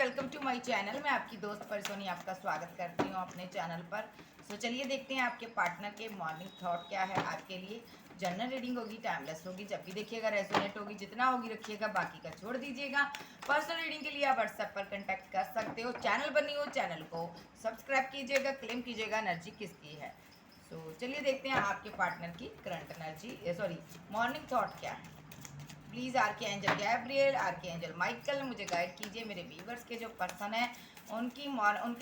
Welcome to my channel. मैं आपकी दोस्त परसोनी आपका स्वागत करती हूँ अपने चैनल पर। चलिए देखते हैं आपके पार्टनर के मॉर्निंग थॉट क्या है आपके लिए। जनरल रीडिंग होगी, टाइमलेस होगी, जब भी देखिएगा रेजोनेट होगी, जितना होगी रखिएगा, बाकी का छोड़ दीजिएगा। पर्सनल रीडिंग के लिए आप व्हाट्सएप पर कॉन्टैक्ट कर सकते हो। चैनल बनी हो, चैनल को सब्सक्राइब कीजिएगा, क्लेम कीजिएगा एनर्जी किसकी है। चलिए देखते हैं आपके पार्टनर की करंट एनर्जी मॉर्निंग थॉट क्या है। प्लीज़ आर के एंजल गैब्रियल, आर के एंजल माइकल मुझे गाइड कीजिए। मेरे व्यूवर्स के जो पर्सन है उनके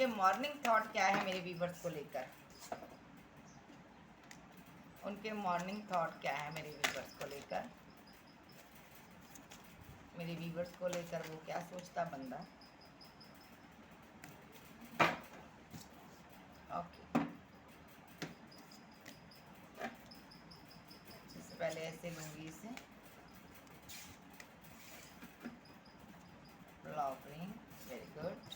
मॉर्निंग थॉट क्या है मेरे व्यूवर्स को लेकर। उनके मॉर्निंग थॉट क्या है मेरे व्यूवर्स को लेकर। मेरे व्यूवर्स को लेकर वो क्या सोचता बंदा। ओके, इससे पहले ऐसे लूँगी इसे। Lovely, very good.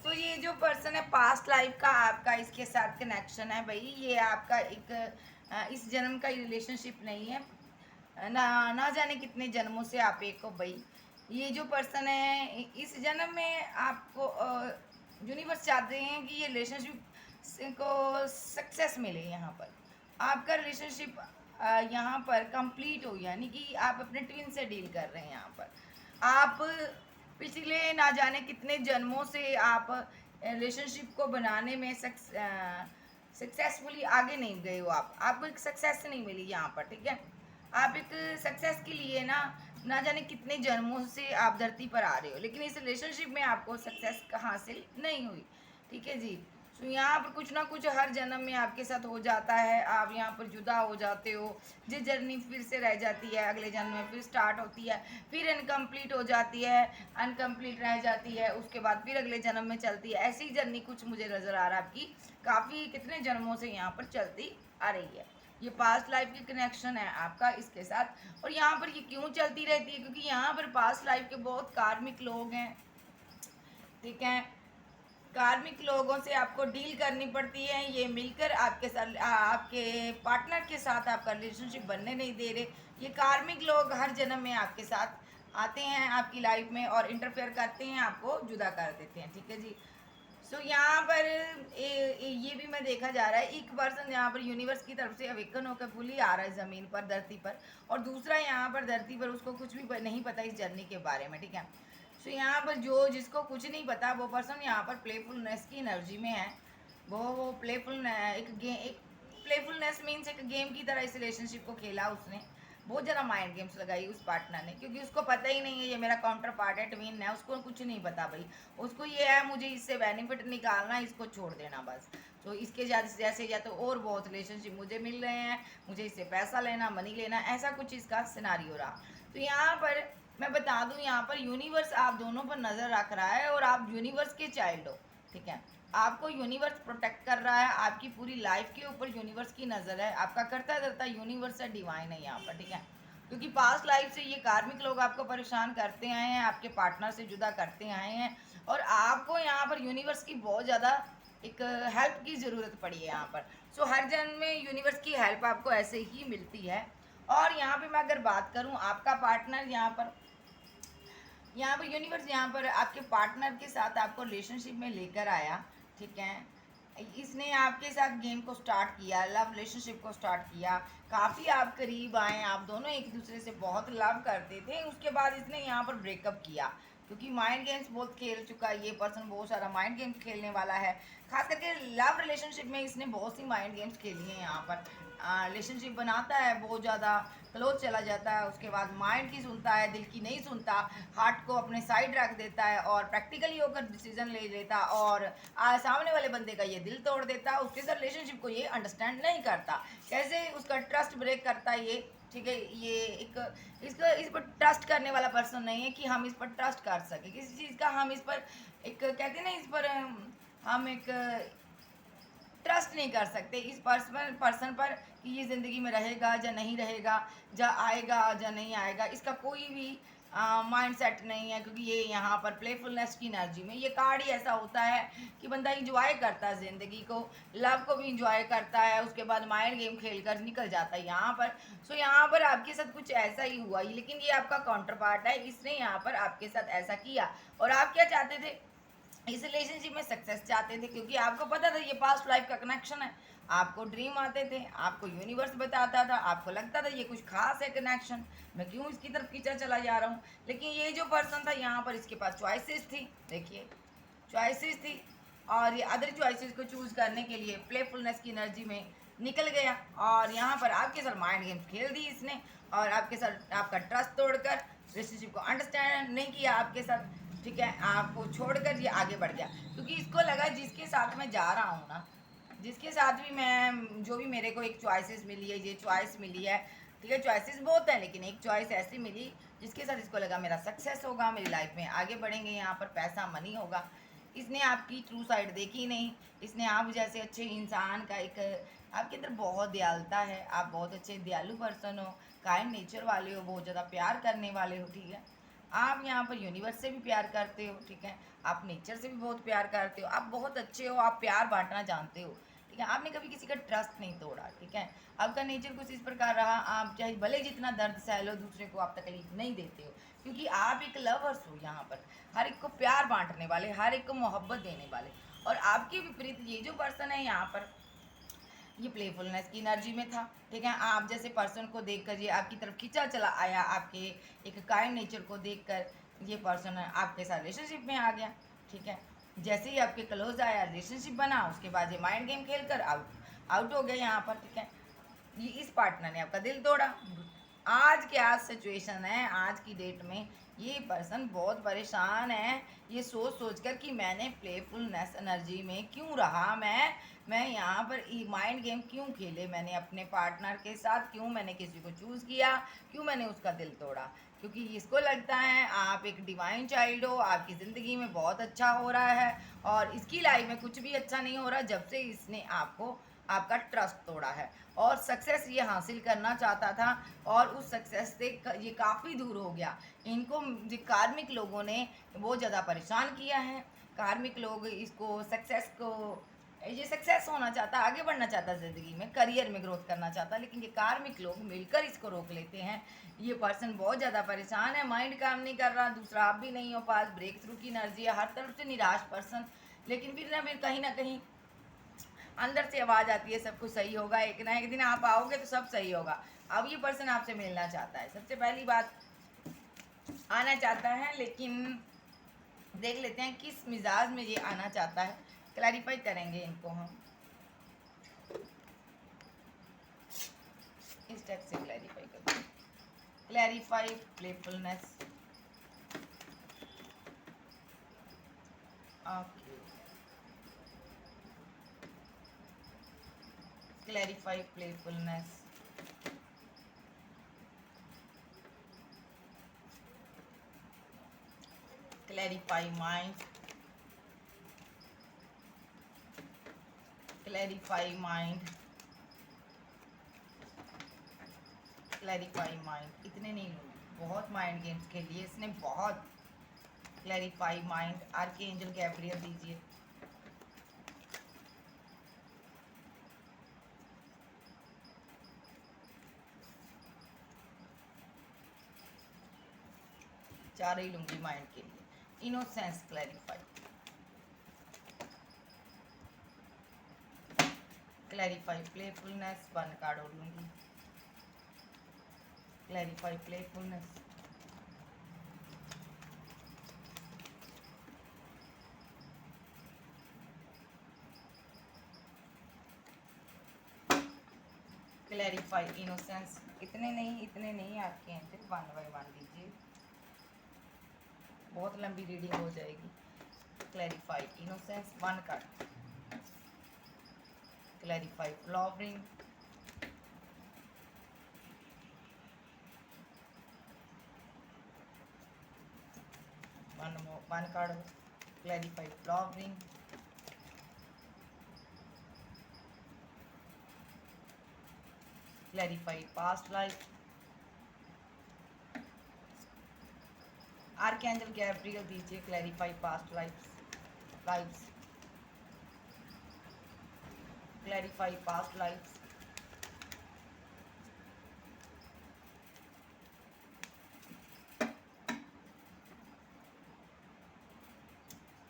तो ये जो पर्सन है पास्ट लाइफ का आपका इसके साथ कनेक्शन है भाई। ये आपका एक इस जन्म का रिलेशनशिप नहीं है। ना ना जाने कितने जन्मों से आप एक हो भाई। ये जो पर्सन है इस जन्म में आपको यूनिवर्स चाहते हैं कि ये रिलेशनशिप को सक्सेस मिले। यहाँ पर आपका रिलेशनशिप यहाँ पर कंप्लीट हो, यानी कि आप अपने ट्विन से डील कर रहे हैं। यहाँ पर आप पिछले ना जाने कितने जन्मों से आप रिलेशनशिप को बनाने में सक्सेसफुली आगे नहीं गए हो। आपको एक सक्सेस नहीं मिली यहाँ पर, ठीक है। आप एक सक्सेस के लिए ना जाने कितने जन्मों से आप धरती पर आ रहे हो, लेकिन इस रिलेशनशिप में आपको सक्सेस हासिल नहीं हुई, ठीक है जी। तो यहाँ पर कुछ ना कुछ हर जन्म में आपके साथ हो जाता है। आप यहाँ पर जुदा हो जाते हो, ये जर्नी फिर से रह जाती है, अगले जन्म में फिर स्टार्ट होती है, फिर इनकम्प्लीट हो जाती है, अनकम्प्लीट रह जाती है, उसके बाद फिर अगले जन्म में चलती है। ऐसी जर्नी कुछ मुझे नज़र आ रहा है आपकी काफ़ी कितने जन्मों से यहाँ पर चलती आ रही है। ये पास्ट लाइफ की कनेक्शन है आपका इसके साथ। और यहाँ पर ये क्यों चलती रहती है, क्योंकि यहाँ पर पास्ट लाइफ के बहुत कार्मिक लोग हैं, ठीक है। कार्मिक लोगों से आपको डील करनी पड़ती है। ये मिलकर आपके साथ आपके पार्टनर के साथ आपका रिलेशनशिप बनने नहीं दे रहे। ये कार्मिक लोग हर जन्म में आपके साथ आते हैं आपकी लाइफ में और इंटरफेयर करते हैं, आपको जुदा कर देते हैं, ठीक है जी। यहाँ पर ये भी मैं देखा जा रहा है एक पर्सन यहाँ पर यूनिवर्स की तरफ से अवेकन होकर फुली आ रहा है ज़मीन पर, धरती पर। और दूसरा यहाँ पर धरती पर उसको कुछ भी नहीं पता इस जर्नी के बारे में, ठीक है। यहाँ पर जो जिसको कुछ नहीं पता वो पर्सन यहाँ पर प्लेफुलनेस की एनर्जी में है। वो प्लेफुल एक प्लेफुलनेस मीन्स एक गेम की तरह इस रिलेशनशिप को खेला उसने। बहुत ज़्यादा माइंड गेम्स लगाई उस पार्टनर ने, क्योंकि उसको पता ही नहीं है ये मेरा काउंटर पार्ट है, ट्विन है, उसको कुछ नहीं पता भाई। उसको ये है मुझे इससे बेनिफिट निकालना, इसको छोड़ देना बस। तो इसके जैसे या तो और बहुत रिलेशनशिप मुझे मिल रहे हैं, मुझे इससे पैसा लेना, मनी लेना, ऐसा कुछ इसका सिनारियो रहा। तो यहाँ पर मैं बता दूं, यहाँ पर यूनिवर्स आप दोनों पर नज़र रख रहा है और आप यूनिवर्स के चाइल्ड हो, ठीक है। आपको यूनिवर्स प्रोटेक्ट कर रहा है, आपकी पूरी लाइफ के ऊपर यूनिवर्स की नज़र है। आपका करता धरता यूनिवर्स है, डिवाइन है यहाँ पर, ठीक है। क्योंकि पास्ट लाइफ से ये कार्मिक लोग आपको परेशान करते आए हैं, आपके पार्टनर से जुदा करते आए हैं, और आपको यहाँ पर यूनिवर्स की बहुत ज़्यादा एक हेल्प की ज़रूरत पड़ी है यहाँ पर। हर जन्म में यूनिवर्स की हेल्प आपको ऐसे ही मिलती है। और यहाँ पे मैं अगर बात करूँ आपका पार्टनर यहाँ पर यूनिवर्स यहाँ पर आपके पार्टनर के साथ आपको रिलेशनशिप में लेकर आया, ठीक है। इसने आपके साथ गेम को स्टार्ट किया, लव रिलेशनशिप को स्टार्ट किया, काफ़ी आप करीब आए, आप दोनों एक दूसरे से बहुत लव करते थे। उसके बाद इसने यहाँ पर ब्रेकअप किया, क्योंकि माइंड गेम्स बहुत खेल चुका है ये पर्सन, बहुत सारा माइंड गेम्स खेलने वाला है। खास करके लव रिलेशनशिप में इसने बहुत सी माइंड गेम्स खेली हैं। यहाँ पर रिलेशनशिप बनाता है, बहुत ज़्यादा क्लोज चला जाता है, उसके बाद माइंड की सुनता है, दिल की नहीं सुनता, हार्ट को अपने साइड रख देता है और प्रैक्टिकली होकर डिसीजन ले लेता, और सामने वाले बंदे का ये दिल तोड़ देता, उसके साथ रिलेशनशिप को ये अंडरस्टैंड नहीं करता, कैसे उसका ट्रस्ट ब्रेक करता है ये, ठीक है। ये एक इस पर ट्रस्ट करने वाला पर्सन नहीं है कि हम इस पर ट्रस्ट कर सके किसी चीज़ का। हम इस पर एक कहते हैं ना, इस पर हम एक ट्रस्ट नहीं कर सकते इस पर्सन पर कि ये ज़िंदगी में रहेगा या नहीं रहेगा, या आएगा या नहीं आएगा, इसका कोई भी माइंड सेट नहीं है, क्योंकि ये यहाँ पर प्लेफुलनेस की एनर्जी में ये कार्ड ही ऐसा होता है कि बंदा इंजॉय करता है ज़िंदगी को, लव को भी इंजॉय करता है, उसके बाद माइंड गेम खेल कर निकल जाता है यहाँ पर। सो यहाँ पर आपके साथ कुछ ऐसा ही हुआ, लेकिन ये आपका काउंटर पार्ट है, इसने यहाँ पर आपके साथ ऐसा किया। और आप क्या चाहते थे, इस रिलेशनशिप में सक्सेस चाहते थे, क्योंकि आपको पता था ये पास्ट लाइफ का कनेक्शन है, आपको ड्रीम आते थे, आपको यूनिवर्स बताता था, आपको लगता था ये कुछ खास है कनेक्शन, मैं क्यों इसकी तरफ खींचा चला जा रहा हूँ। लेकिन ये जो पर्सन था यहाँ पर, इसके पास चॉइसेस थी, देखिए चॉइसेस थी, और ये अदर चॉइसेस को चूज करने के लिए प्लेफुलनेस की एनर्जी में निकल गया, और यहाँ पर आपके साथ माइंड गेम्स खेल दी इसने, और आपके साथ आपका ट्रस्ट तोड़कर रिलेशनशिप को अंडरस्टैंड नहीं किया आपके साथ, ठीक है, आपको छोड़कर ये आगे बढ़ गया, क्योंकि इसको लगा जिसके साथ मैं जा रहा हूँ ना, जिसके साथ भी मैं, जो भी मेरे को एक चॉइसेस मिली है, ये चॉइस मिली है, ठीक है, चॉइसेस बहुत है, लेकिन एक चॉइस ऐसी मिली जिसके साथ इसको लगा मेरा सक्सेस होगा, मेरी लाइफ में आगे बढ़ेंगे, यहाँ पर पैसा मनी होगा। इसने आपकी ट्रू साइड देखी नहीं, इसने आप जैसे अच्छे इंसान का एक, आपके अंदर बहुत दयालुता है, आप बहुत अच्छे दयालु पर्सन हो, काइंड नेचर वाले हो, बहुत ज़्यादा प्यार करने वाले हो, ठीक है, आप यहाँ पर यूनिवर्स से भी प्यार करते हो, ठीक है, आप नेचर से भी बहुत प्यार करते हो, आप बहुत अच्छे हो, आप प्यार बांटना जानते हो, ठीक है, आपने कभी किसी का ट्रस्ट नहीं तोड़ा, ठीक है, आपका नेचर कुछ इस प्रकार रहा, आप चाहे भले जितना दर्द सह लो, दूसरे को आप तकलीफ नहीं देते हो, क्योंकि आप एक लवर्स हो, यहाँ पर हर एक को प्यार बांटने वाले, हर एक को मोहब्बत देने वाले। और आपके विपरीत ये जो पर्सन है यहाँ पर, ये प्लेफुलनेस की एनर्जी में था, ठीक है, आप जैसे पर्सन को देखकर ये आपकी तरफ खींचा चला आया, आपके एक काइंड नेचर को देखकर ये पर्सन आपके साथ रिलेशनशिप में आ गया, ठीक है, जैसे ही आपके क्लोज आया, रिलेशनशिप बना, उसके बाद ये माइंड गेम खेल कर आउट आउट हो गया यहाँ पर, ठीक है, ये इस पार्टनर ने आपका दिल तोड़ा। आज क्या सिचुएशन है, आज की डेट में ये पर्सन बहुत परेशान है, ये सोच सोच कर कि मैंने प्लेफुलनेस एनर्जी में क्यों रहा, मैं यहाँ पर माइंड गेम क्यों खेले, मैंने अपने पार्टनर के साथ, क्यों मैंने किसी को चूज़ किया, क्यों मैंने उसका दिल तोड़ा, क्योंकि इसको लगता है आप एक डिवाइन चाइल्ड हो, आपकी ज़िंदगी में बहुत अच्छा हो रहा है, और इसकी लाइफ में कुछ भी अच्छा नहीं हो रहा जब से इसने आपको आपका ट्रस्ट तोड़ा है, और सक्सेस ये हासिल करना चाहता था, और उस सक्सेस से ये काफ़ी दूर हो गया। इनको जो कार्मिक लोगों ने बहुत ज़्यादा परेशान किया है, कार्मिक लोग इसको सक्सेस को, ये सक्सेस होना चाहता, आगे बढ़ना चाहता ज़िंदगी में, करियर में ग्रोथ करना चाहता, लेकिन ये कार्मिक लोग मिलकर इसको रोक लेते हैं। ये पर्सन बहुत ज़्यादा परेशान है, माइंड काम नहीं कर रहा, दूसरा आप भी नहीं हो पास, ब्रेक थ्रू की एनर्जी है, हर तरफ से निराश पर्सन, लेकिन फिर ना कहीं अंदर से आवाज़ आती है सब कुछ सही होगा, एक ना एक दिन आप आओगे तो सब सही होगा। अब ये पर्सन आपसे मिलना चाहता है, सबसे पहली बात आना चाहता है, लेकिन देख लेते हैं किस मिजाज में ये आना चाहता है, क्लैरिफाई करेंगे इनको हम इस टाइप से क्लैरिफाई करते हैं। Clarify playfulness, okay, clarify playfulness, clarify mind, clarify mind, clarify mind, इतने नहीं लूँगी, बहुत माइंड गेम्स खेलिए इसने, बहुत। क्लैरिफाई माइंड, आर्कएंजल गैब्रियल दीजिए, चार ही लूंगी माइंड के लिए। Innocence clarify, clarify playfulness, one card और लूंगी, क्लैरिफाई प्लेफुलनेस, क्लैरिफाई इनोसेंस, इतने नहीं आपके हैं, सिर्फ वन बाय वन दीजिए, बहुत लंबी रीडिंग हो जाएगी। Clarify innocence, one card, clarify flowering, one card, clarify flowering, clarify past life. Archangel Gabriel दीजिए clarify past lives, clarify past lives.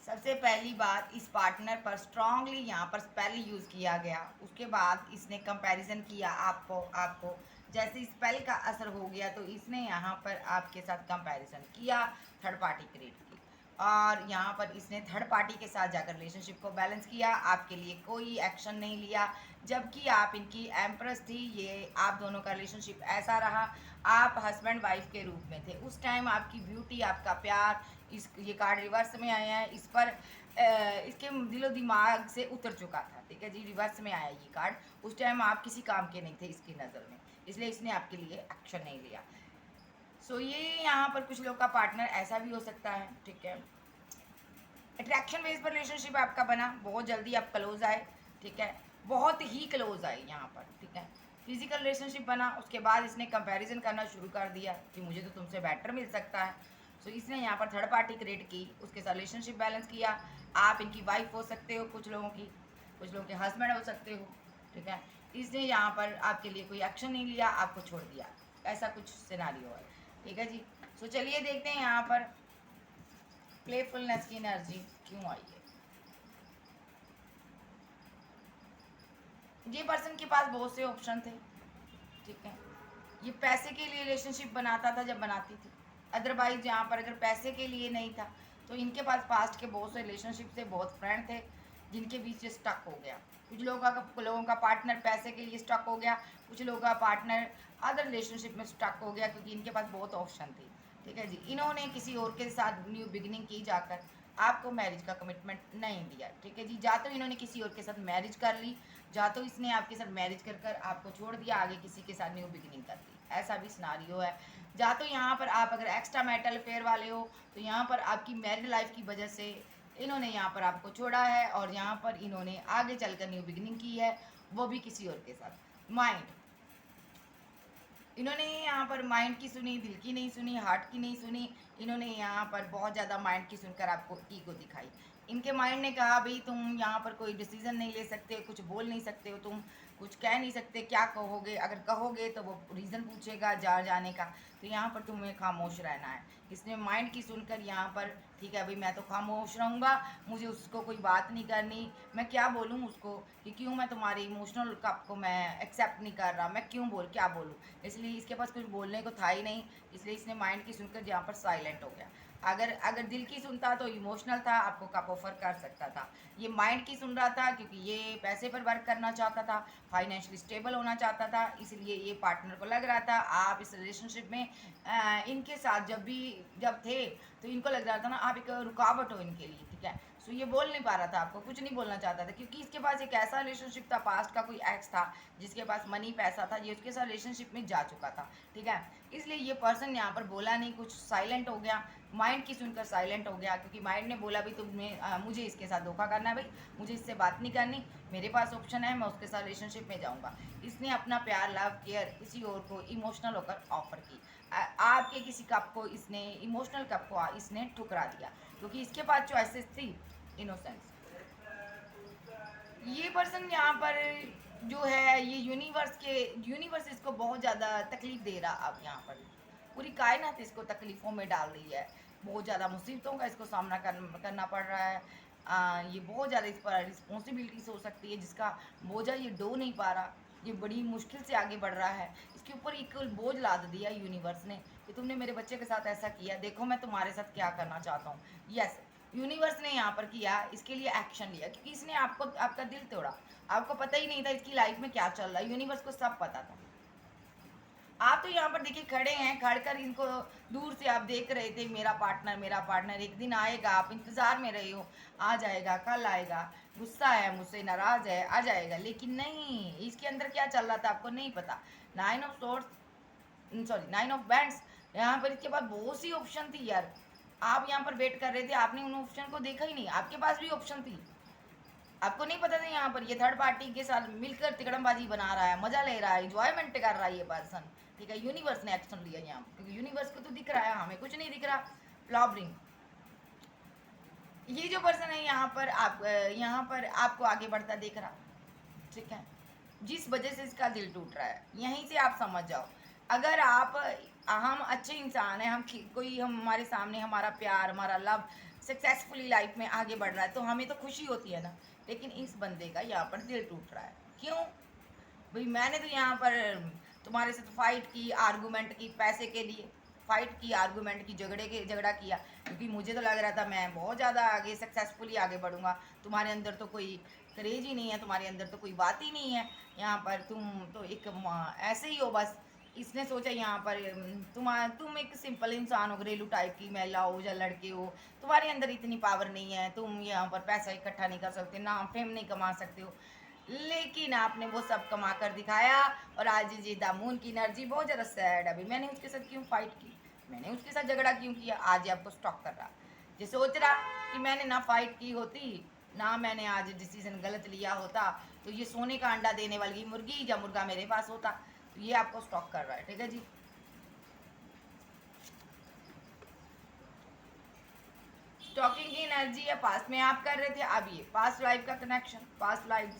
सबसे पहली बात, इस पार्टनर पर स्ट्रांगली यहाँ पर स्पेल यूज़ किया गया, उसके बाद इसने कंपैरिजन किया आपको जैसे स्पेल का असर हो गया तो इसने यहाँ पर आपके साथ कंपैरिजन किया थर्ड पार्टी क्रिएट की, और यहाँ पर इसने थर्ड पार्टी के साथ जाकर रिलेशनशिप को बैलेंस किया, आपके लिए कोई एक्शन नहीं लिया, जबकि आप इनकी एम्प्रेस थी। ये आप दोनों का रिलेशनशिप ऐसा रहा, आप हस्बैंड वाइफ के रूप में थे उस टाइम, आपकी ब्यूटी, आपका प्यार, इस ये कार्ड रिवर्स में आया है, इस पर इसके दिलो दिमाग से उतर चुका था, ठीक है जी, रिवर्स में आया ये कार्ड। उस टाइम आप किसी काम के नहीं थे इसकी नज़र में, इसलिए इसने आपके लिए एक्शन नहीं लिया। सो ये यहाँ पर कुछ लोग का पार्टनर ऐसा भी हो सकता है, ठीक है। अट्रैक्शन बेस पर रिलेशनशिप आपका बना, बहुत जल्दी आप क्लोज आए, ठीक है, बहुत ही क्लोज आए यहाँ पर, ठीक है। फिजिकल रिलेशनशिप बना, उसके बाद इसने कंपैरिजन करना शुरू कर दिया कि मुझे तो तुमसे बेटर मिल सकता है। सो इसने यहाँ पर थर्ड पार्टी क्रिएट की, उसके साथ रिलेशनशिप बैलेंस किया। आप इनकी वाइफ हो सकते हो, कुछ लोगों की, कुछ लोगों के हस्बैंड हो सकते हो, ठीक है। इसने यहाँ पर आपके लिए कोई एक्शन नहीं लिया, आपको छोड़ दिया, ऐसा कुछ सिनारियो है, ठीक है जी। सो चलिए देखते हैं यहाँ पर प्लेफुलनेस की एनर्जी क्यों आई है। ये पर्सन के पास बहुत से ऑप्शन थे, ठीक है। ये पैसे के लिए रिलेशनशिप बनाता था जब बनाती थी, अदरवाइज यहाँ पर अगर पैसे के लिए नहीं था तो इनके पास पास्ट के बहुत से रिलेशनशिप थे, बहुत फ्रेंड थे जिनके बीच स्टक हो गया। कुछ लोगों का पार्टनर पैसे के लिए स्टक हो गया, कुछ लोगों का पार्टनर अदर रिलेशनशिप में स्टक हो गया, क्योंकि इनके पास बहुत ऑप्शन थी, ठीक है जी। इन्होंने किसी और के साथ न्यू बिगिनिंग की जाकर आपको मैरिज का कमिटमेंट नहीं दिया, ठीक है जी। जा तो इन्होंने किसी और के साथ मैरिज कर ली, जा तो इसने आपके साथ मैरिज कर कर आपको छोड़ दिया, आगे किसी के साथ न्यू बिगिनिंग कर दी, ऐसा भी सिनारियो है। जा तो यहाँ पर आप अगर एक्स्ट्रा मैरिटल अफेयर वाले हो तो यहाँ पर आपकी मैरिड लाइफ की वजह से इन्होंने यहाँ पर आपको छोड़ा है, और यहाँ पर इन्होंने आगे चलकर न्यू बिगिनिंग की है, वो भी किसी और के साथ। माइंड, इन्होंने यहाँ पर माइंड की सुनी, दिल की नहीं सुनी, हार्ट की नहीं सुनी, इन्होंने यहाँ पर बहुत ज़्यादा माइंड की सुनकर आपको ईगो दिखाई। इनके माइंड ने कहा भाई तुम यहाँ पर कोई डिसीजन नहीं ले सकते, कुछ बोल नहीं सकते हो, तुम कुछ कह नहीं सकते, क्या कहोगे, अगर कहोगे तो वो रीज़न पूछेगा जा जाने का, तो यहाँ पर तुम्हें खामोश रहना है। इसने माइंड की सुनकर यहाँ पर ठीक है भाई मैं तो खामोश रहूँगा, मुझे उसको कोई बात नहीं करनी, मैं क्या बोलूँ उसको कि क्यों मैं तुम्हारे इमोशनल कप को मैं एक्सेप्ट नहीं कर रहा, मैं क्यों क्या बोलूँ, इसलिए इसके पास कुछ बोलने को था ही नहीं, इसलिए इसने माइंड की सुनकर यहाँ पर साइलेंट हो गया। अगर अगर दिल की सुनता तो इमोशनल था, आपको कप ऑफर कर सकता था। ये माइंड की सुन रहा था क्योंकि ये पैसे पर वर्क करना चाहता था, फाइनेंशियली स्टेबल होना चाहता था, इसलिए ये पार्टनर को लग रहा था आप इस रिलेशनशिप में इनके साथ जब थे तो इनको लग रहा था ना आप एक रुकावट हो इनके लिए, ठीक है। सो ये बोल नहीं पा रहा था, आपको कुछ नहीं बोलना चाहता था, क्योंकि इसके पास एक ऐसा रिलेशनशिप था, पास्ट का कोई एक्स था जिसके पास मनी पैसा था, ये उसके साथ रिलेशनशिप में जा चुका था, ठीक है। इसलिए ये पर्सन यहाँ पर बोला नहीं, कुछ साइलेंट हो गया, माइंड की सुनकर साइलेंट हो गया, क्योंकि माइंड ने बोला भी तुम्हें मुझे इसके साथ धोखा करना है भाई, मुझे इससे बात नहीं करनी, मेरे पास ऑप्शन है, मैं उसके साथ रिलेशनशिप में जाऊँगा। इसने अपना प्यार, लव, केयर किसी और को इमोशनल होकर ऑफर की, आपके किसी कप को इसने, इमोशनल कप को इसने ठुकरा दिया, क्योंकि इसके पास चॉइसेस थी, इनोसेंस। ये पर्सन यहाँ पर जो है ये यूनिवर्स इसको बहुत ज़्यादा तकलीफ दे रहा, अब यहाँ पर पूरी कायनात इसको तकलीफ़ों में डाल रही है, बहुत ज़्यादा मुसीबतों का इसको सामना करना पड़ रहा है। ये बहुत ज़्यादा इस पर रिस्पॉन्सिबिलिटीज हो सकती है जिसका बोझा ये ढो नहीं पा रहा, ये बड़ी मुश्किल से आगे बढ़ रहा है, इसके ऊपर एक बोझ लाद दिया यूनिवर्स ने कि तुमने मेरे बच्चे के साथ ऐसा किया, देखो मैं तुम्हारे साथ क्या करना चाहता हूँ। यस, यूनिवर्स ने यहाँ पर किया, इसके लिए एक्शन लिया, क्योंकि इसने आपका दिल तोड़ा, आपको पता ही नहीं था इसकी लाइफ में क्या चल रहा है, यूनिवर्स को सब पता था। आप तो यहाँ पर देखिए खड़े हैं, खड़कर इनको दूर से आप देख रहे थे, मेरा पार्टनर एक दिन आएगा, आप इंतज़ार में रहे हो, आ जाएगा, कल आएगा, गुस्सा है मुझसे, नाराज़ है, आ जाएगा, लेकिन नहीं, इसके अंदर क्या चल रहा था आपको नहीं पता। 9 ऑफ बैंड्स, यहाँ पर इसके पास बहुत सी ऑप्शन थी यार, आप यहाँ पर वेट कर रहे थे, आपने उन ऑप्शन को देखा ही नहीं, आपके पास भी ऑप्शन थी, आपको नहीं पता था यहाँ पर ये थर्ड पार्टी के साथ मिलकर तिकड़मबाजी बना रहा है, मजा ले रहा है, इंजॉयमेंट कर रहा है ये पर्सन। ठीक है, यूनिवर्स ने एक्शन लिया यहाँ पर, क्योंकि यूनिवर्स को तो दिख रहा है, हमें कुछ नहीं दिख रहा। फ्लॉबरिंग, ये जो पर्सन है यहाँ पर आपको आगे बढ़ता देख रहा। ठीक है, जिस वजह से इसका दिल टूट रहा है, यहीं से आप समझ जाओ। अगर आप हम अच्छे इंसान हैं, कोई हम हमारे सामने हमारा प्यार, हमारा लव सक्सेसफुली लाइफ में आगे बढ़ रहा है, तो हमें तो खुशी होती है ना। लेकिन इस बंदे का यहाँ पर दिल टूट रहा है, क्यों भाई? मैंने तो यहाँ पर तुम्हारे साथ फाइट की, आर्गूमेंट की, पैसे के लिए फाइट की, आर्गूमेंट की, झगड़ा किया, क्योंकि मुझे तो लग रहा था मैं बहुत ज़्यादा आगे सक्सेसफुली आगे बढ़ूंगा। तुम्हारे अंदर तो कोई क्रेज ही नहीं है, तुम्हारे अंदर तो कोई बात ही नहीं है। यहाँ पर तुम तो एक ऐसे ही हो बस। इसने सोचा यहाँ पर तुम एक सिंपल इंसान हो, घरेलू टाइप की महिला हो या लड़के हो, तुम्हारे अंदर इतनी पावर नहीं है, तुम यहाँ पर पैसा इकट्ठा नहीं कर सकते, नाम फेम नहीं कमा सकते हो। लेकिन आपने वो सब कमा कर दिखाया। और आज जी दामून की एनर्जी बहुत ज़्यादा सैड। अभी मैंने उसके साथ क्यों फाइट की, मैंने उसके साथ झगड़ा क्यों किया, आज आपको स्टॉक कर रहा। ये सोच रहा कि मैंने ना फाइट की होती, ना मैंने आज डिसीजन गलत लिया होता, तो ये सोने का अंडा देने वाली मुर्गी या मुर्गा मेरे पास होता। तो ये आपको स्टॉक कर रहा है। ठीक है जी, स्टॉकिंग की एनर्जी है, पास्ट में आप कर रहे थे, अब ये पास्ट लाइफ का कनेक्शन, पास्ट लाइफ।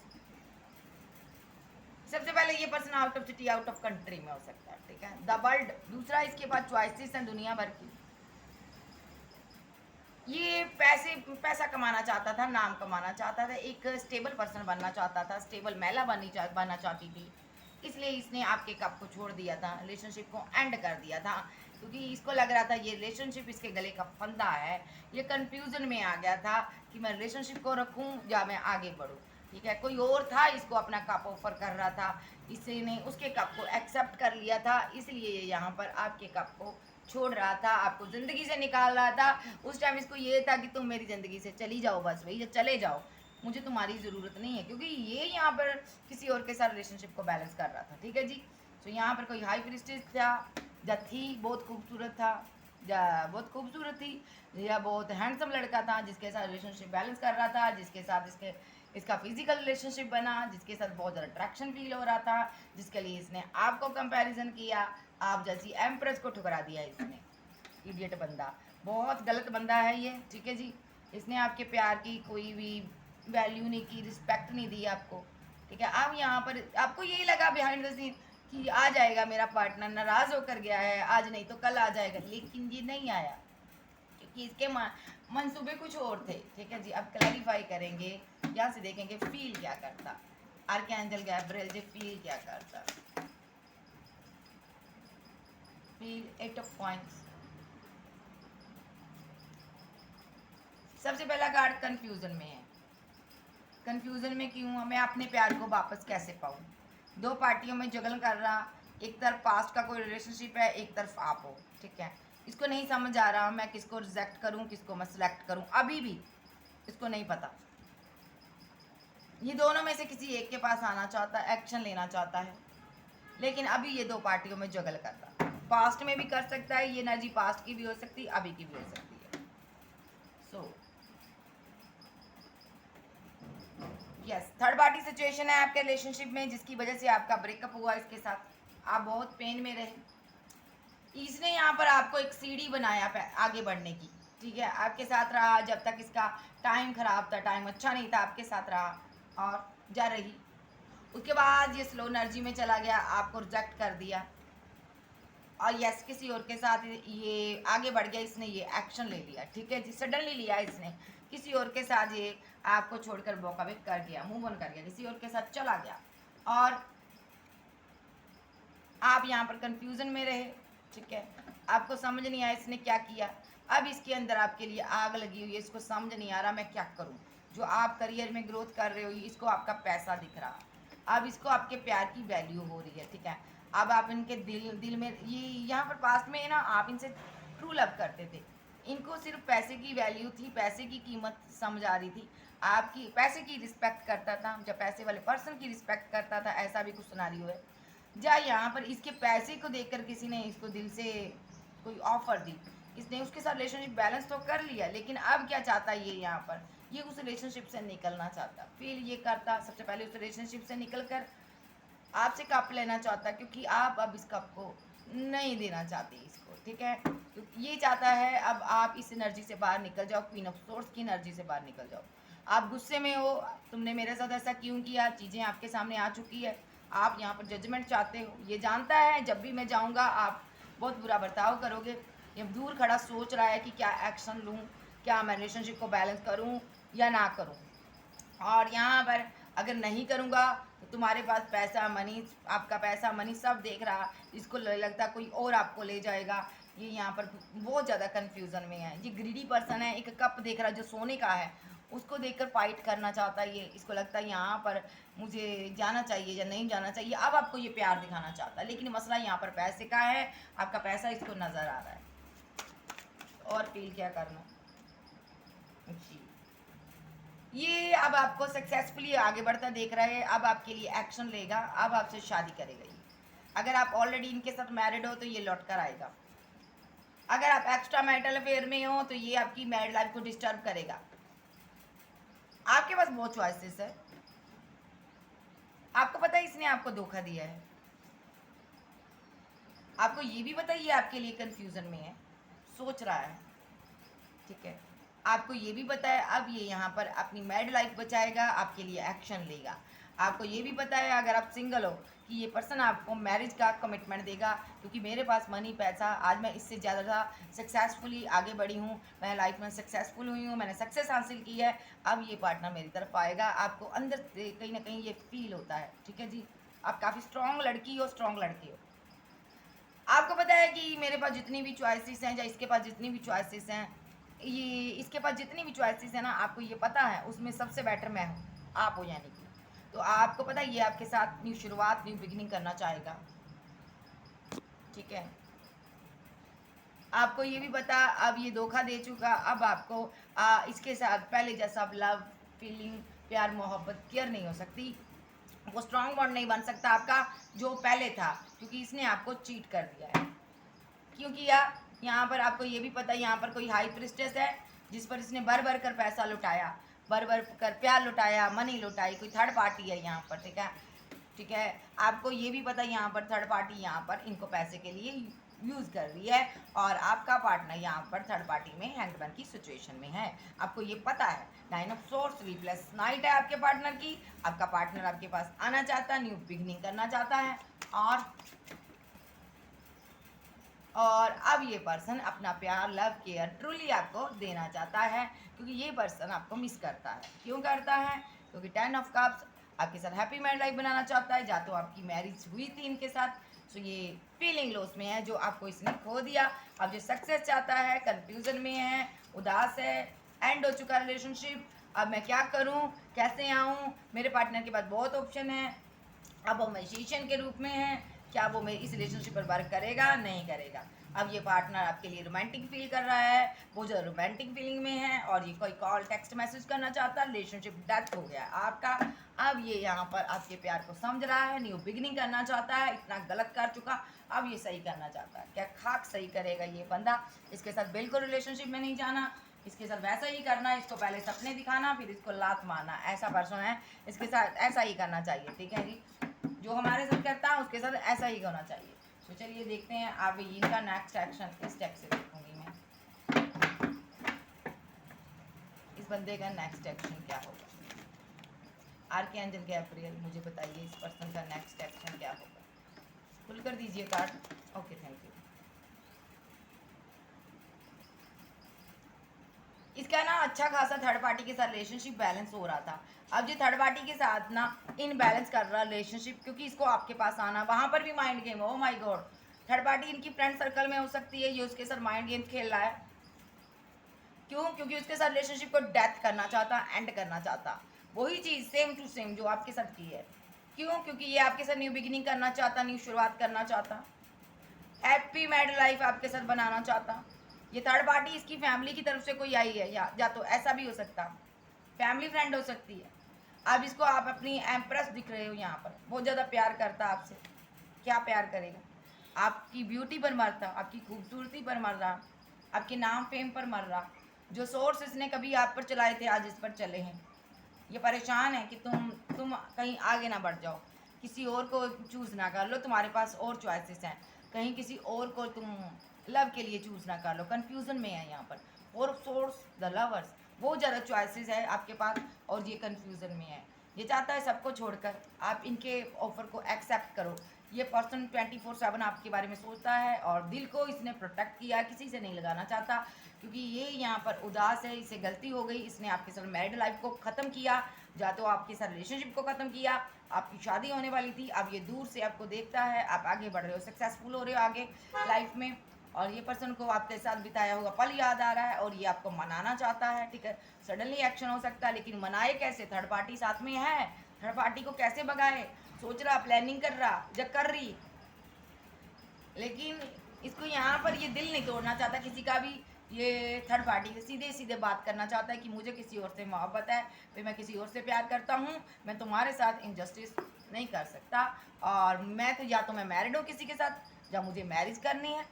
सबसे पहले ये person out of city, out of country में हो सकता है। ठीक है, द वर्ल्ड। दूसरा, इसके पास चॉइसेस हैं दुनिया भर की। ये पैसा कमाना चाहता था, नाम कमाना चाहता था, एक स्टेबल पर्सन बनना चाहता था, स्टेबल महिला बनना चाहती थी। इसलिए इसने आपके कप को छोड़ दिया था, रिलेशनशिप को एंड कर दिया था, क्योंकि इसको लग रहा था ये रिलेशनशिप इसके गले का फंदा है। ये कंफ्यूजन में आ गया था कि मैं रिलेशनशिप को रखूं या मैं आगे बढ़ूं। ठीक है, कोई और था इसको अपना कप ऑफर कर रहा था, इसने उसके कप को एक्सेप्ट कर लिया था, इसलिए ये यहाँ पर आपके कप को छोड़ रहा था, आपको ज़िंदगी से निकाल रहा था। उस टाइम इसको ये था कि तुम मेरी ज़िंदगी से चली जाओ, बस भैया चले जाओ, मुझे तुम्हारी ज़रूरत नहीं है, क्योंकि ये यहाँ पर किसी और के साथ रिलेशनशिप को बैलेंस कर रहा था। ठीक है जी, तो यहाँ पर कोई हाई प्रीस्टेस था या थी, बहुत खूबसूरत था या बहुत खूबसूरत थी, या बहुत हैंडसम लड़का था जिसके साथ रिलेशनशिप बैलेंस कर रहा था, जिसके साथ इसका फिजिकल रिलेशनशिप बना, जिसके साथ बहुत ज़्यादा अट्रैक्शन फील हो रहा था, जिसके लिए इसने आपको कंपैरिजन किया, आप जैसी एम्प्रेस को ठुकरा दिया इसने। इडियट बंदा, बहुत गलत बंदा है ये। ठीक है जी, इसने आपके प्यार की कोई भी वैल्यू नहीं की, रिस्पेक्ट नहीं दी आपको। ठीक है, अब यहाँ पर आपको यही लगा बिहाइंड द सीन कि आ जाएगा मेरा पार्टनर, नाराज होकर गया है, आज नहीं तो कल आ जाएगा, लेकिन ये नहीं आया, क्योंकि इसके मंसूबे कुछ और थे। ठीक है जी, अब क्लैरिफाई करेंगे, यहाँ से देखेंगे फील क्या करता, आर्कएंजल गैब्रिएल जी फील क्या करता। Feel 8 of points. सबसे पहला कार्ड कंफ्यूजन में है। कंफ्यूजन में क्यों? मैं अपने प्यार को वापस कैसे पाऊँ? दो पार्टियों में जगल कर रहा, एक तरफ पास्ट का कोई रिलेशनशिप है, एक तरफ आप हो। ठीक है, इसको नहीं समझ आ रहा मैं किसको रिजेक्ट करूं, किसको मैं सिलेक्ट करूं, अभी भी इसको नहीं पता। ये दोनों में से किसी एक के पास आना चाहता है, एक्शन लेना चाहता है, लेकिन अभी ये दो पार्टियों में जगल कर रहा। पास्ट में भी कर सकता है, ये एनर्जी पास्ट की भी हो सकती है, अभी की भी हो सकती है। So yes, third party situation है आपके रिलेशनशिप में, जिसकी वजह से आपका ब्रेकअप हुआ इसके साथ, आप बहुत पेन में रहे। इसने यहाँ पर आपको एक सीढ़ी बनाया आगे बढ़ने की। ठीक है, आपके साथ रहा जब तक इसका टाइम खराब था, टाइम अच्छा नहीं था, आपके साथ रहा और जा रही। उसके बाद ये स्लो एनर्जी में चला गया, आपको रिजेक्ट कर दिया, और यस किसी और के साथ ये आगे बढ़ गया, इसने ये एक्शन ले लिया। ठीक है जी, सडनली लिया इसने, किसी और के साथ ये आपको छोड़कर वॉक अवे कर गया, मूव ऑन कर गया, किसी और के साथ चला गया, और आप यहाँ पर कंफ्यूजन में रहे। ठीक है, आपको समझ नहीं आया इसने क्या किया। अब इसके अंदर आपके लिए आग लगी हुई है, इसको समझ नहीं आ रहा मैं क्या करूँ। जो आप करियर में ग्रोथ कर रहे हो, इसको आपका पैसा दिख रहा, अब इसको आपके प्यार की वैल्यू हो रही है। ठीक है, अब आप इनके दिल में ये यहाँ पर पास्ट में ना आप इनसे ट्रू लव करते थे, इनको सिर्फ पैसे की वैल्यू थी, पैसे की कीमत समझ आ रही थी, आपकी पैसे की रिस्पेक्ट करता था, जब पैसे वाले पर्सन की रिस्पेक्ट करता था, ऐसा भी कुछ सिनेरियो है। या यहाँ पर इसके पैसे को देखकर किसी ने इसको दिल से कोई ऑफर दी, इसने उसके साथ रिलेशनशिप बैलेंस तो कर लिया, लेकिन अब क्या चाहता है ये यहाँ पर, ये उस रिलेशनशिप से निकलना चाहता, फील ये करता, सबसे पहले उस रिलेशनशिप से निकल कर आपसे कप लेना चाहता, क्योंकि आप अब इस कप को नहीं देना चाहते इसको, ठीक है। क्योंकि ये चाहता है अब आप इस एनर्जी से बाहर निकल जाओ, क्वीन ऑफ सोर्स की एनर्जी से बाहर निकल जाओ। आप गुस्से में हो, तुमने मेरे साथ ऐसा क्यों किया, चीज़ें आपके सामने आ चुकी है, आप यहाँ पर जजमेंट चाहते हो। ये जानता है जब भी मैं जाऊँगा आप बहुत बुरा बर्ताव करोगे। ये दूर खड़ा सोच रहा है कि क्या एक्शन लूँ, क्या मैं रिलेशनशिप को बैलेंस करूँ या ना करूँ। और यहाँ पर अगर नहीं करूँगा तो तुम्हारे पास पैसा मनी, आपका पैसा मनी सब देख रहा, इसको लगता कोई और आपको ले जाएगा। ये यहाँ पर बहुत ज़्यादा कन्फ्यूज़न में है। ये ग्रीडी पर्सन है, एक कप देख रहा जो सोने का है, उसको देखकर फाइट करना चाहता है। ये इसको लगता है यहाँ पर मुझे जाना चाहिए या नहीं जाना चाहिए। अब आपको ये प्यार दिखाना चाहता है, लेकिन मसला यहाँ पर पैसे का है। आपका पैसा इसको नज़र आ रहा है। और फील क्या करना जी, ये अब आपको सक्सेसफुली आगे बढ़ता देख रहा है। अब आपके लिए एक्शन लेगा, अब आपसे शादी करेगा ये। अगर आप ऑलरेडी इनके साथ मैरिड हो तो ये लौट कर आएगा। अगर आप एक्स्ट्रा मैरिटल अफेयर में हो तो ये आपकी मैरिड लाइफ को डिस्टर्ब करेगा। आपके पास बहुत चॉइसेस है। आपको पता है इसने आपको धोखा दिया है, आपको ये भी पता है ये आपके लिए कंफ्यूजन में है, सोच रहा है, ठीक है। आपको ये भी पता है अब ये यहाँ पर अपनी मैरिड लाइफ बचाएगा, आपके लिए एक्शन लेगा। आपको ये भी पता है अगर आप सिंगल हो कि ये पर्सन आपको मैरिज का कमिटमेंट देगा, क्योंकि मेरे पास मनी पैसा, आज मैं इससे ज़्यादा सक्सेसफुली आगे बढ़ी हूँ, मैं लाइफ में सक्सेसफुल हुई हूँ, मैंने सक्सेस हासिल की है। अब ये पार्टनर मेरी तरफ आएगा। आपको अंदर से कहीं ना कहीं ये फील होता है, ठीक है जी। आप काफ़ी स्ट्रॉन्ग लड़की हो, स्ट्रॉन्ग लड़के हो। आपको पता है कि मेरे पास जितनी भी चॉइसेस हैं या इसके पास जितनी भी चॉइसेस हैं, ये इसके पास जितनी भी चॉइसेस हैं ना, आपको ये पता है उसमें सबसे बेटर मैं हूँ, आप हो यानी कि। तो आपको पता है ये आपके साथ न्यू शुरुआत, न्यू बिगिनिंग करना चाहेगा, ठीक है। आपको ये भी पता अब ये धोखा दे चुका, अब आपको इसके साथ पहले जैसा अब लव फीलिंग, प्यार मोहब्बत केयर नहीं हो सकती। वो स्ट्रांग बॉन्ड नहीं बन सकता आपका जो पहले था, क्योंकि इसने आपको चीट कर दिया है। क्यों किया, यहाँ पर आपको ये भी पता है यहाँ पर कोई हाई प्रिस्टेस है जिस पर इसने भर भर कर पैसा लुटाया, भर भर कर प्यार लुटाया, मनी लुटाई, कोई थर्ड पार्टी है यहाँ पर, ठीक है। ठीक है, आपको ये भी पता है यहाँ पर थर्ड पार्टी यहाँ पर इनको पैसे के लिए यूज़ कर रही है, और आपका पार्टनर यहाँ पर थर्ड पार्टी में हैंगमैन की सिचुएशन में है। आपको ये पता है। 9 ऑफ सोर्स 3 प्लस नाइट है आपके पार्टनर की। आपका पार्टनर आपके पास आना चाहता है, न्यू बिगनिंग करना चाहता है, और अब ये पर्सन अपना प्यार, लव, केयर ट्रूली आपको देना चाहता है, क्योंकि ये पर्सन आपको मिस करता है। क्यों करता है, क्योंकि 10 ऑफ कप्स आपके साथ हैप्पी मैरिड लाइफ बनाना चाहता है। या तो आपकी मैरिज हुई थी इनके साथ, सो ये फीलिंग लॉस में है जो आपको इसने खो दिया। अब जो सक्सेस चाहता है, कंफ्यूजन में है, उदास है, एंड हो चुका रिलेशनशिप। अब मैं क्या करूं, कैसे आऊं, मेरे पार्टनर के पास बहुत ऑप्शन है। अब वो मैजिशियन के रूप में है, क्या वो मेरी इस रिलेशनशिप पर वर्क करेगा, नहीं करेगा। अब ये पार्टनर आपके लिए रोमांटिक फील कर रहा है, वो जो रोमांटिक फीलिंग में है, और ये कोई कॉल टेक्स्ट मैसेज करना चाहता है। रिलेशनशिप डेथ हो गया आपका। अब ये यहाँ पर आपके प्यार को समझ रहा है, न्यू बिगिनिंग करना चाहता है, इतना गलत कर चुका, अब ये सही करना चाहता है। क्या खाक सही करेगा ये बंदा, इसके साथ बिल्कुल रिलेशनशिप में नहीं जाना, इसके साथ वैसा ही करना, इसको पहले सपने दिखाना, फिर इसको लात मारना, ऐसा पर्सन है, इसके साथ ऐसा ही करना चाहिए, ठीक है जी। जो हमारे साथ करता है उसके साथ ऐसा ही होना चाहिए। तो चलिए देखते हैं अब इनका नेक्स्ट एक्शन इस टैक्स से देखूंगी मैं, इस बंदे का नेक्स्ट एक्शन क्या होगा। आर्कएंजल गैब्रियल मुझे बताइए इस पर्सन का नेक्स्ट एक्शन क्या होगा। खुल कर दीजिए कार्ड। Okay, thank you. इसका ना अच्छा खासा थर्ड पार्टी के साथ रिलेशनशिप बैलेंस हो रहा था। अब ये थर्ड पार्टी के साथ ना इनबैलेंस कर रहा रिलेशनशिप, क्योंकि इसको आपके पास आना, वहां पर भी mind game. Oh my God, third party इनकी फ्रेंड सर्कल में हो सकती है, ये उसके साथ माइंड गेम खेल रहा है। क्यों, क्योंकि उसके साथ रिलेशनशिप को डेथ करना चाहता, एंड करना चाहता, वही चीज़ सेम टू सेम जो आपके साथ की है। क्यों, क्योंकि ये आपके साथ न्यू बिगिनिंग करना चाहता, न्यू शुरुआत करना चाहता, हैप्पी मैरिड लाइफ आपके साथ बनाना चाहता। ये थर्ड पार्टी इसकी फैमिली की तरफ से कोई आई है, या तो ऐसा भी हो सकता, फैमिली फ्रेंड हो सकती है। अब इसको आप अपनी एम्प्रेस दिख रहे हो यहाँ पर, बहुत ज़्यादा प्यार करता आपसे। क्या प्यार करेगा, आपकी ब्यूटी पर मरता, आपकी खूबसूरती पर मर रहा, आपके नाम फेम पर मर रहा। जो सोर्स इसने कभी आप पर चलाए थे आज इस पर चले हैं। ये परेशान है कि तुम कहीं आगे ना बढ़ जाओ, किसी और को चूज़ ना कर लो, तुम्हारे पास और चॉइसेस हैं, कहीं किसी और को तुम लव के लिए चूज़ ना कर लो, कन्फ्यूज़न में है यहाँ पर। और सोर्स द लवर्स, बहुत ज़्यादा चॉइसेस है आपके पास और ये कन्फ्यूज़न में है। ये चाहता है सबको छोड़कर आप इनके ऑफ़र को एक्सेप्ट करो। ये पर्सन 24/7 आपके बारे में सोचता है और दिल को इसने प्रोटेक्ट किया, किसी से नहीं लगाना चाहता, क्योंकि ये यहाँ पर उदास है, इसे गलती हो गई, इसने आपके साथ मैरिड लाइफ को ख़त्म किया, या तो आपके साथ रिलेशनशिप को ख़त्म किया, आपकी शादी होने वाली थी, अब ये दूर से आपको देखता है, आप आगे बढ़ रहे हो, सक्सेसफुल हो रहे हो आगे लाइफ में, और ये पर्सन को आपके साथ बिताया हुआ पल याद आ रहा है और ये आपको मनाना चाहता है। ठीक है, सडनली एक्शन हो सकता है, लेकिन मनाए कैसे? थर्ड पार्टी साथ में है, थर्ड पार्टी को कैसे भगाए? सोच रहा, प्लानिंग कर रहा, जब कर रही, लेकिन इसको यहाँ पर ये दिल नहीं तोड़ना चाहता किसी का भी। ये थर्ड पार्टी से सीधे सीधे बात करना चाहता है कि मुझे किसी और से मोहब्बत है, फिर मैं किसी और से प्यार करता हूँ, मैं तुम्हारे साथ इनजस्टिस नहीं कर सकता, और मैं तो या तो मैं मैरिड हूँ किसी के साथ, या मुझे मैरिज करनी है,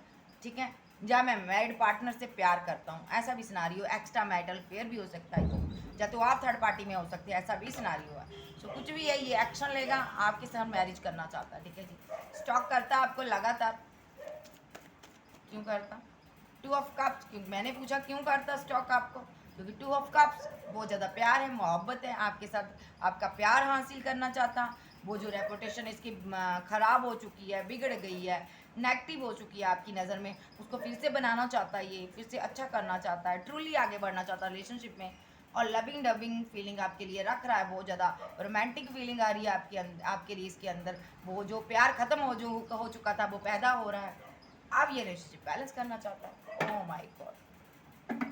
ठीक है, या मैं मैरिड पार्टनर से प्यार करता हूँ, ऐसा भी सिनारियो, एक्स्ट्रा मैरिटल अफेयर भी हो सकता है, तो या तो आप थर्ड पार्टी में हो सकते हैं, ऐसा भी सिनारियो है। तो कुछ भी है, ये एक्शन लेगा, आपके साथ मैरिज करना चाहता है, ठीक है जी, स्टॉक करता है आपको लगातार। क्यों करता? 2 ऑफ कप्स, क्यों? मैंने पूछा क्यों करता स्टॉक आपको, क्योंकि 2 ऑफ कप्स बहुत ज़्यादा प्यार है, मोहब्बत है आपके साथ, आपका प्यार हासिल करना चाहता। वो जो रेपुटेशन इसकी ख़राब हो चुकी है, बिगड़ गई है, नेगेटिव हो चुकी है आपकी नज़र में, उसको फिर से बनाना चाहता है, ये फिर से अच्छा करना चाहता है, ट्रूली आगे बढ़ना चाहता है रिलेशनशिप में, और लविंग डविंग फीलिंग आपके लिए रख रहा है, बहुत ज़्यादा रोमांटिक फीलिंग आ रही है आपके लिए इसके अंदर। वो जो प्यार ख़त्म हो चुका था वो पैदा हो रहा है, अब ये रिलेशनशिप बैलेंस करना चाहता है। ओह माय गॉड,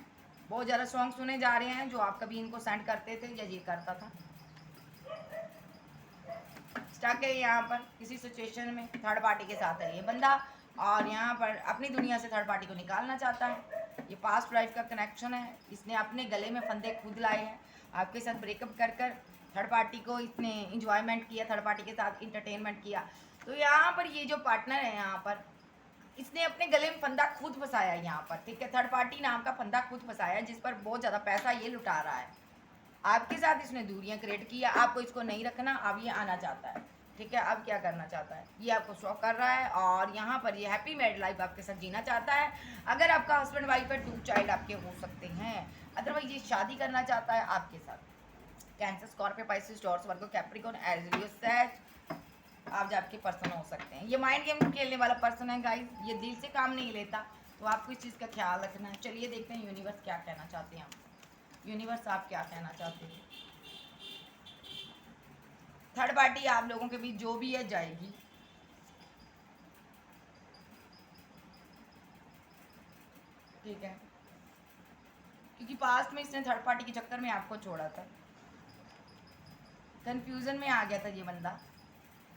बहुत ज़्यादा सॉन्ग सुने जा रहे हैं जो आप कभी इनको सेंड करते थे या ये करता था। स्टक है यहाँ पर किसी सिचुएशन में, थर्ड पार्टी के साथ है ये बंदा, और यहाँ पर अपनी दुनिया से थर्ड पार्टी को निकालना चाहता है। ये पास्ट लाइफ का कनेक्शन है, इसने अपने गले में फंदे खुद लाए हैं, आपके साथ ब्रेकअप कर कर थर्ड पार्टी को इसने इंजॉयमेंट किया, थर्ड पार्टी के साथ इंटरटेनमेंट किया। तो यहाँ पर ये जो पार्टनर है यहाँ पर, इसने अपने गले में फंदा खुद फंसाया है यहाँ पर, ठीक है, थर्ड पार्टी नाम का फंदा खुद फंसाया है, जिस पर बहुत ज़्यादा पैसा ये लुटा रहा है। आपके साथ इसने दूरियां क्रिएट की है, आपको इसको नहीं रखना, अब ये आना चाहता है, ठीक है, अब क्या करना चाहता है, ये आपको शॉक कर रहा है, और यहाँ पर ये हैप्पी मैरिड लाइफ आपके साथ जीना चाहता है। अगर आपका हस्बैंड वाइफ है, 2 चाइल्ड आपके हो सकते हैं, अदरवाइज ये शादी करना चाहता है आपके साथ। कैंसर, स्कॉर्पियो, पाइसेस, टॉरस, वर्गो, कैप्रिकॉर्न, एरियस, सेज, आप आपके पर्सन हो सकते हैं। ये माइंड गेम खेलने वाला पर्सन है गाइस, ये दिल से काम नहीं लेता, तो आपको इस चीज़ का ख्याल रखना है। चलिए देखते हैं यूनिवर्स क्या कहना चाहते हैं आप, यूनिवर्स आप क्या कहना चाहते हैं। थर्ड पार्टी आप लोगों के बीच जो भी है जाएगी, ठीक है, क्योंकि पास्ट में इसने थर्ड पार्टी के चक्कर में आपको छोड़ा था, कंफ्यूजन में आ गया था ये बंदा,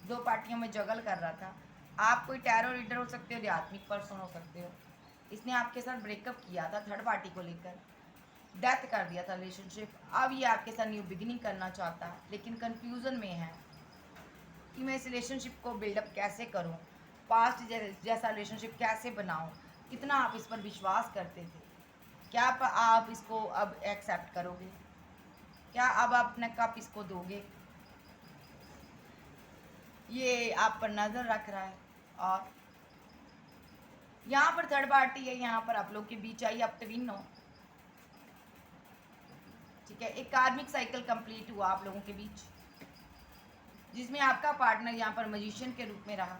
2 पार्टियों में जगल कर रहा था। आप कोई टैरो रीडर हो सकते हो, आध्यात्मिक पर्सन हो सकते हो, इसने आपके साथ ब्रेकअप किया था थर्ड पार्टी को लेकर, डेथ कर दिया था रिलेशनशिप, अब ये आपके साथ न्यू बिगिनिंग करना चाहता है, लेकिन कंफ्यूजन में है कि मैं इस रिलेशनशिप को बिल्डअप कैसे करूं, पास्ट जैसा रिलेशनशिप कैसे बनाऊं, कितना आप इस पर विश्वास करते थे, क्या आप इसको अब एक्सेप्ट करोगे, क्या अब आप अपना कप इसको दोगे। ये आप पर नज़र रख रहा है, और यहाँ पर थर्ड पार्टी है, यहाँ पर आप लोग के बीच आई अब ट्विन हो, ठीक है, एक कार्मिक साइकिल कंप्लीट हुआ आप लोगों के बीच, जिसमें आपका पार्टनर यहाँ पर मैजिशियन के रूप में रहा,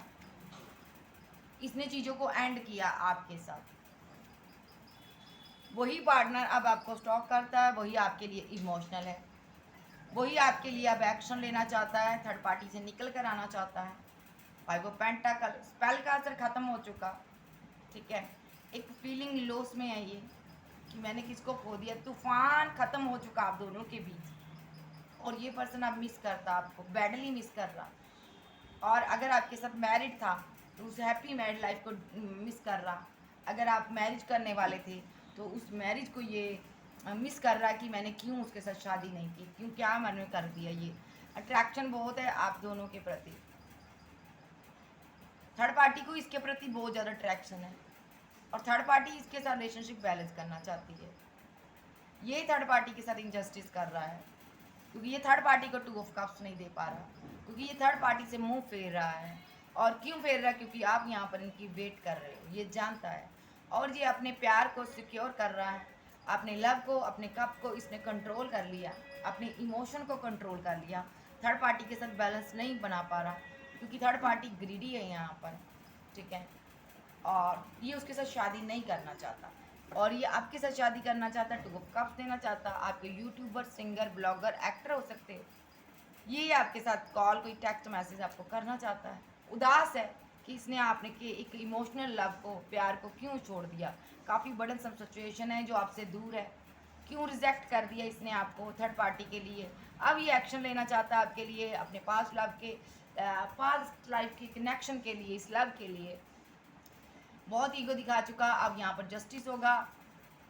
इसने चीज़ों को एंड किया आपके साथ। वही पार्टनर अब आपको स्टॉक करता है, वही आपके लिए इमोशनल है, वही आपके लिए अब एक्शन लेना चाहता है, थर्ड पार्टी से निकल कर आना चाहता है। 5 ऑफ पेंटाकल, स्पेल का असर ख़त्म हो चुका, ठीक है, एक फीलिंग लॉस में है ये कि मैंने किसको खो दिया, तूफान ख़त्म हो चुका आप दोनों के बीच, और ये पर्सन अब मिस करता, आपको बैडली मिस कर रहा, और अगर आपके साथ मैरिड था तो उस हैप्पी मैरिड लाइफ को मिस कर रहा, अगर आप मैरिज करने वाले थे तो उस मैरिज को ये मिस कर रहा कि मैंने क्यों उसके साथ शादी नहीं की, क्यों, क्या मैंने कर दिया। ये अट्रैक्शन बहुत है आप दोनों के प्रति, थर्ड पार्टी को इसके प्रति बहुत ज़्यादा अट्रैक्शन है, और थर्ड पार्टी इसके साथ रिलेशनशिप बैलेंस करना चाहती है। ये थर्ड पार्टी के साथ इंजस्टिस कर रहा है, क्योंकि ये थर्ड पार्टी को टू ऑफ कप्स नहीं दे पा रहा, क्योंकि ये थर्ड पार्टी से मुंह फेर रहा है। और क्यों फेर रहा है? क्योंकि आप यहाँ पर इनकी वेट कर रहे हो, ये जानता है। और ये अपने प्यार को सिक्योर कर रहा है, अपने लव को, अपने कप को इसने कंट्रोल कर लिया, अपने इमोशन को कंट्रोल कर लिया। थर्ड पार्टी के साथ बैलेंस नहीं बना पा रहा, क्योंकि थर्ड पार्टी ग्रीडी है यहाँ पर, ठीक है। और ये उसके साथ शादी नहीं करना चाहता, और ये आपके साथ शादी करना चाहता, टू ऑफ कप्स देना चाहता। आपके यूट्यूबर, सिंगर, ब्लॉगर, एक्टर हो सकते हो। ये आपके साथ कॉल, कोई टेक्स्ट मैसेज आपको करना चाहता है। उदास है कि इसने आपने के एक इमोशनल लव को, प्यार को क्यों छोड़ दिया। काफ़ी बर्डन सम सिचुएशन है जो आपसे दूर है। क्यों रिजेक्ट कर दिया इसने आपको थर्ड पार्टी के लिए। अब ये एक्शन लेना चाहता है आपके लिए, अपने पास्ट लव के, पास्ट लाइफ के कनेक्शन के लिए, इस लव के लिए। बहुत ईगो दिखा चुका। अब यहाँ पर जस्टिस होगा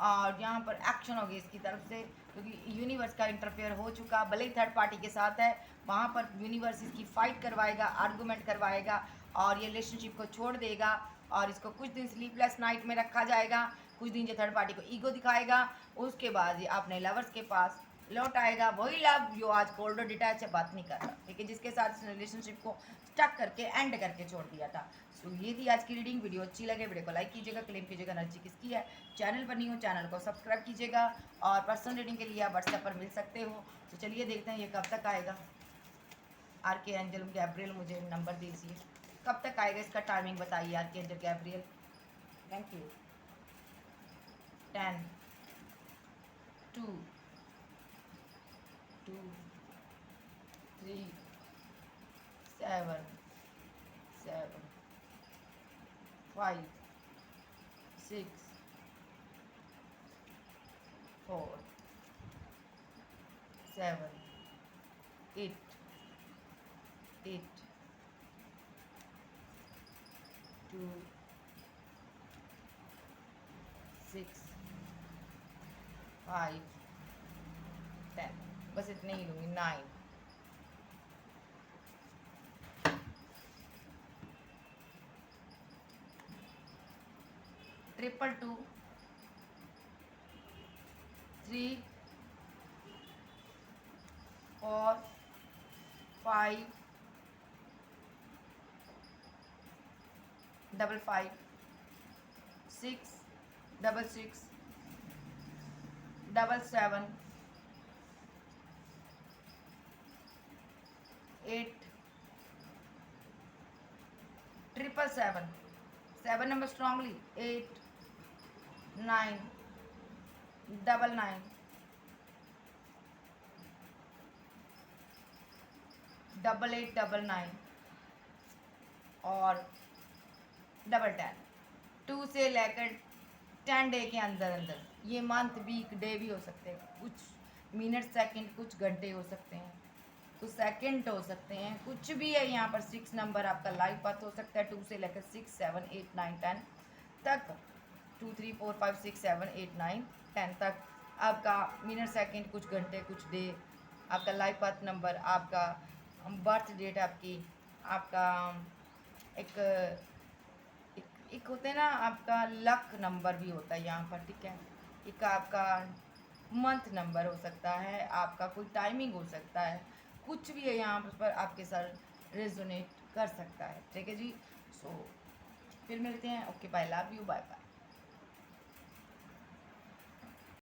और यहाँ पर एक्शन होगी इसकी तरफ से, क्योंकि यूनिवर्स का इंटरफेयर हो चुका। भले ही थर्ड पार्टी के साथ है, वहाँ पर यूनिवर्स इसकी फाइट करवाएगा, आर्गूमेंट करवाएगा, और ये रिलेशनशिप को छोड़ देगा। और इसको कुछ दिन स्लीपलेस नाइट में रखा जाएगा, कुछ दिन ये थर्ड पार्टी को ईगो दिखाएगा। उसके बाद ये अपने लवर्स के पास लौट आएगा, वही लव जो आज कोल्ड और डिटैच है, बात नहीं कर रहा, ठीक है, जिसके साथ इस रिलेशनशिप को स्टक करके एंड करके छोड़ दिया था। सो ये थी आज की रीडिंग। वीडियो अच्छी लगे वीडियो को लाइक कीजिएगा, क्लेम कीजिएगा एनर्जी किसकी है। चैनल पर नहीं हो, चैनल को सब्सक्राइब कीजिएगा, और पर्सनल रीडिंग के लिए आप व्हाट्सएप पर मिल सकते हो। तो चलिए देखते हैं ये कब तक आएगा। आरके एंजल गैब्रियल, मुझे नंबर दीजिए, कब तक आएगा इसका टाइमिंग बताइए RK Angel Gabriel. Thank you. 10 2 2 3 7 7 5 6 4 7 8 8 2 6 5 10, बस इतने ही लूँगी। 9 222 3 4 5 5 6 6 7 8 7 7 number strongly, 8 9 9 8 9 और 10 2 से लेकर 10 डे के अंदर अंदर, ये मंथ वीक डे भी हो सकते हैं, कुछ मिनट सेकंड, कुछ घंटे हो सकते हैं, कुछ सेकंड हो सकते हैं, कुछ भी है। यहाँ पर 6 नंबर आपका लाइफ पाथ हो सकता है, 2 से लेकर 6 7 8 9 10 तक, 2 3 4 5 6 7 8 9 10 तक आपका मिनट सेकंड, कुछ घंटे, कुछ डे, आपका लाइफ पाथ नंबर, आपका बर्थ डेट, आपकी आपका एक एक होते हैं ना, आपका लक नंबर भी होता है यहाँ पर, ठीक है। एक आपका मंथ नंबर हो सकता है, आपका कोई टाइमिंग हो सकता है, कुछ भी है यहाँ पर आपके साथ रेजोनेट कर सकता है, ठीक है जी। सो फिर मिलते हैं। Okay bye, love you, bye bye.